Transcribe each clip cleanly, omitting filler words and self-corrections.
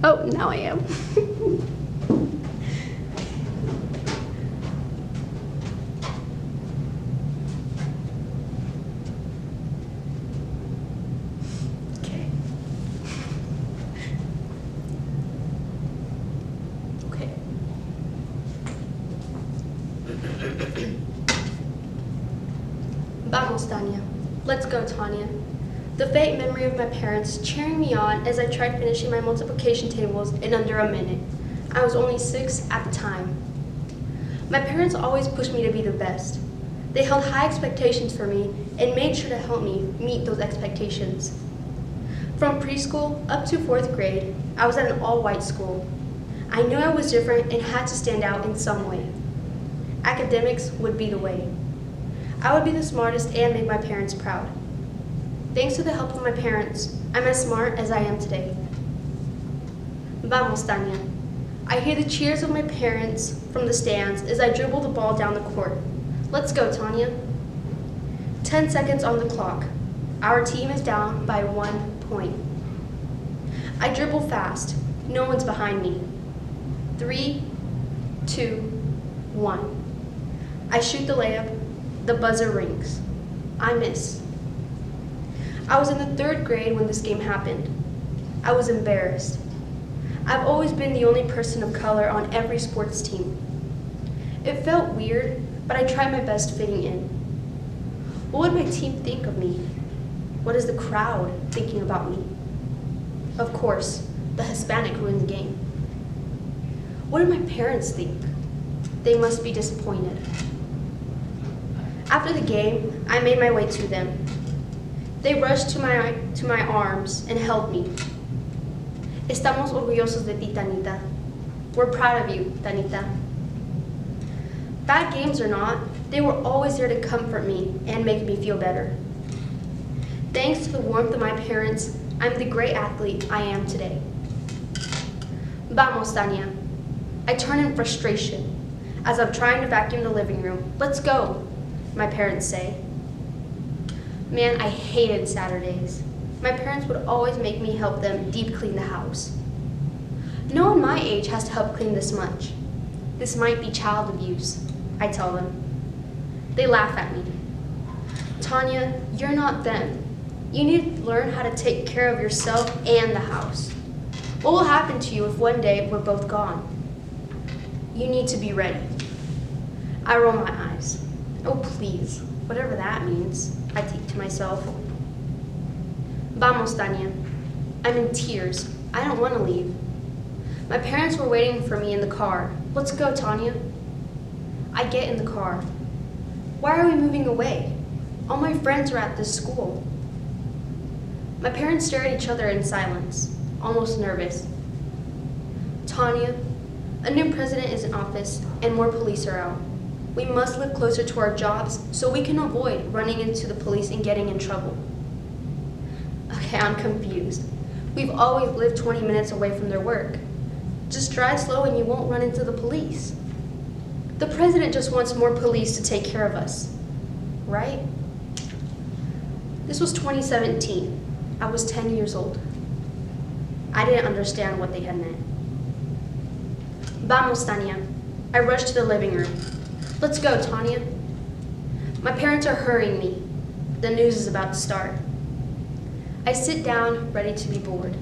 Oh, now I am. Okay. Okay. Vamos, Tania. Let's go, Tania. The faint memory of my parents cheering me on as I tried finishing my multiplication tables in under a minute. I was only 6 at the time. My parents always pushed me to be the best. They held high expectations for me and made sure to help me meet those expectations. From preschool up to 4th grade, I was at an all-white school. I knew I was different and had to stand out in some way. Academics would be the way. I would be the smartest and make my parents proud. Thanks to the help of my parents, I'm as smart as I am today. Vamos, Tania. I hear the cheers of my parents from the stands as I dribble the ball down the court. Let's go, Tania. 10 seconds on the clock. Our team is down by 1 point. I dribble fast. No one's behind me. 3, 2, 1. I shoot the layup. The buzzer rings. I miss. I was in the 3rd grade when this game happened. I was embarrassed. I've always been the only person of color on every sports team. It felt weird, but I tried my best fitting in. What would my team think of me? What is the crowd thinking about me? Of course, the Hispanic ruined the game. What do my parents think? They must be disappointed. After the game, I made my way to them. They rushed to my arms and held me. Estamos orgullosos de ti, Tanita. We're proud of you, Tanita. Bad games or not, they were always there to comfort me and make me feel better. Thanks to the warmth of my parents, I'm the great athlete I am today. Vamos, Tania. I turn in frustration as I'm trying to vacuum the living room. Let's go, my parents say. Man, I hated Saturdays. My parents would always make me help them deep clean the house. No one my age has to help clean this much. This might be child abuse, I tell them. They laugh at me. Tania, you're not them. You need to learn how to take care of yourself and the house. What will happen to you if one day we're both gone? You need to be ready. I roll my eyes. Oh, please, whatever that means, I think to myself. Vamos, Tania. I'm in tears. I don't want to leave. My parents were waiting for me in the car. Let's go, Tania. I get in the car. Why are we moving away? All my friends are at this school. My parents stare at each other in silence, almost nervous. Tania, a new president is in office and more police are out. We must live closer to our jobs so we can avoid running into the police and getting in trouble. Okay, I'm confused. We've always lived 20 minutes away from their work. Just drive slow and you won't run into the police. The president just wants more police to take care of us, right? This was 2017. I was 10 years old. I didn't understand what they had meant. Vamos, Tania. I rushed to the living room. Let's go, Tania. My parents are hurrying me. The news is about to start. I sit down, ready to be bored.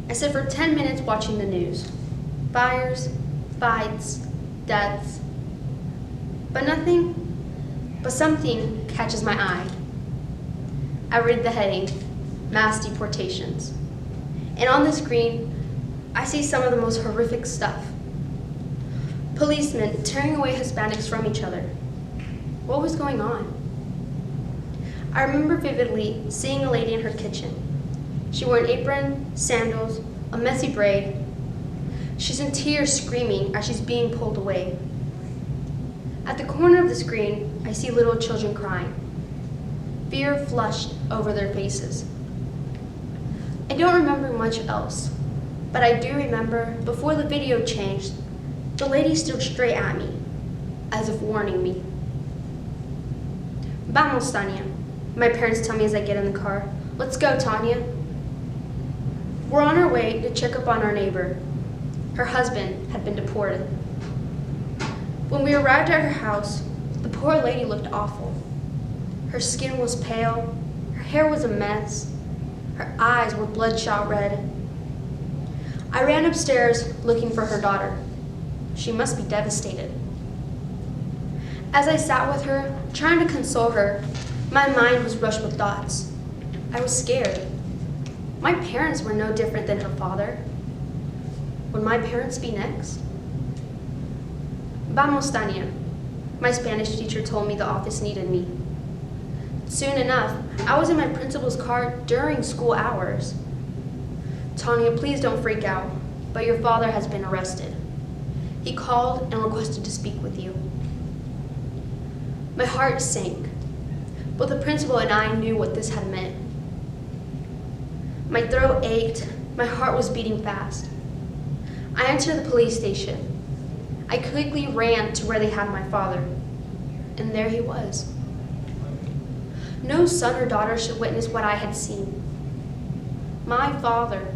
I sit for 10 minutes watching the news. Fires, fights, deaths. But something catches my eye. I read the heading, Mass Deportations. And on the screen, I see some of the most horrific stuff. Policemen tearing away Hispanics from each other. What was going on? I remember vividly seeing a lady in her kitchen. She wore an apron, sandals, a messy braid. She's in tears screaming as she's being pulled away. At the corner of the screen, I see little children crying. Fear flushed over their faces. I don't remember much else, but I do remember before the video changed, the lady stood straight at me, as if warning me. Vamos, Tania. My parents tell me as I get in the car. Let's go, Tania. We're on our way to check up on our neighbor. Her husband had been deported. When we arrived at her house, the poor lady looked awful. Her skin was pale, her hair was a mess, her eyes were bloodshot red. I ran upstairs looking for her daughter. She must be devastated. As I sat with her, trying to console her, my mind was rushed with thoughts. I was scared. My parents were no different than her father. Would my parents be next? Vamos, Tania. My Spanish teacher told me the office needed me. Soon enough, I was in my principal's car during school hours. Tania, please don't freak out, but your father has been arrested. He called and requested to speak with you. My heart sank, but the principal and I knew what this had meant. My throat ached, my heart was beating fast. I entered the police station. I quickly ran to where they had my father, and there he was. No son or daughter should witness what I had seen. My father,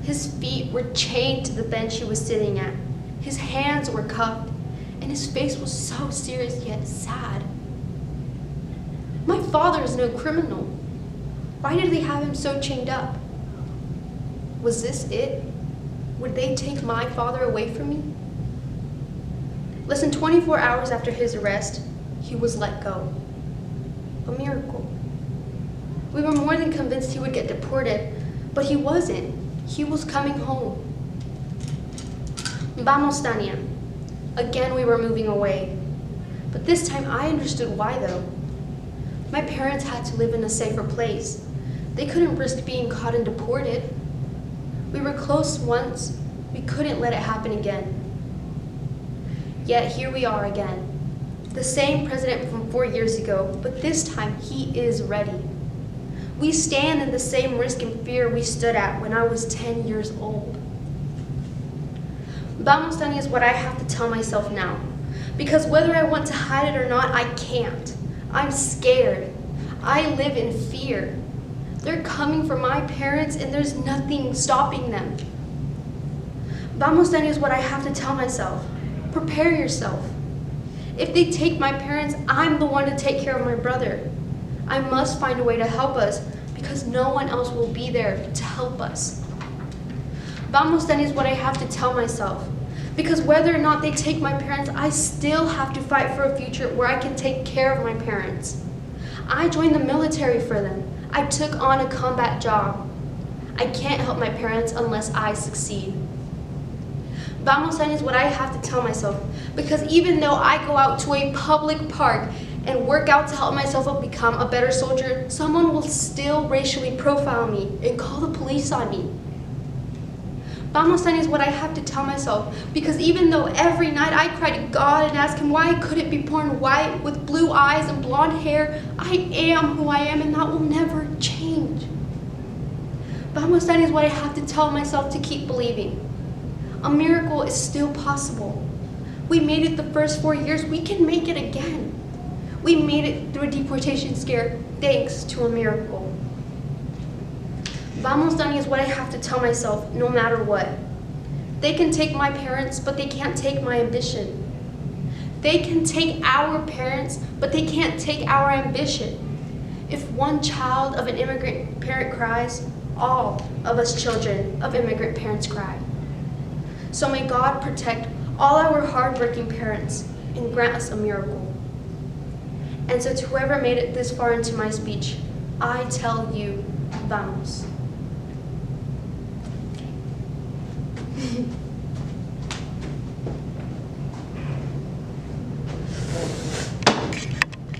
his feet were chained to the bench he was sitting at. His hands were cuffed, and his face was so serious yet sad. My father is no criminal. Why did they have him so chained up? Was this it? Would they take my father away from me? Less than 24 hours after his arrest, he was let go. A miracle. We were more than convinced he would get deported, but he wasn't. He was coming home. Vamos, Tania. Again, we were moving away. But this time I understood why, though. My parents had to live in a safer place. They couldn't risk being caught and deported. We were close once. We couldn't let it happen again. Yet here we are again. The same president from 4 years ago, but this time he is ready. We stand in the same risk and fear we stood at when I was 10 years old. Vamos, Tania, is what I have to tell myself now. Because whether I want to hide it or not, I can't. I'm scared. I live in fear. They're coming for my parents and there's nothing stopping them. Vamos, Tania, is what I have to tell myself. Prepare yourself. If they take my parents, I'm the one to take care of my brother. I must find a way to help us because no one else will be there to help us. Vamos, Tania, is what I have to tell myself. Because whether or not they take my parents, I still have to fight for a future where I can take care of my parents. I joined the military for them. I took on a combat job. I can't help my parents unless I succeed. Vamos, Tania, is what I have to tell myself. Because even though I go out to a public park and work out to help myself become a better soldier, someone will still racially profile me and call the police on me. Vamos, Tania, is what I have to tell myself. Because even though every night I cry to God and ask him why I couldn't be born white with blue eyes and blonde hair, I am who I am and that will never change. Vamos, Tania, is what I have to tell myself to keep believing. A miracle is still possible. We made it the first 4 years, we can make it again. We made it through a deportation scare thanks to a miracle. Vamos, Tania, is what I have to tell myself no matter what. They can take my parents, but they can't take my ambition. They can take our parents, but they can't take our ambition. If one child of an immigrant parent cries, all of us children of immigrant parents cry. So may God protect all our hardworking parents and grant us a miracle. And so to whoever made it this far into my speech, I tell you, vamos.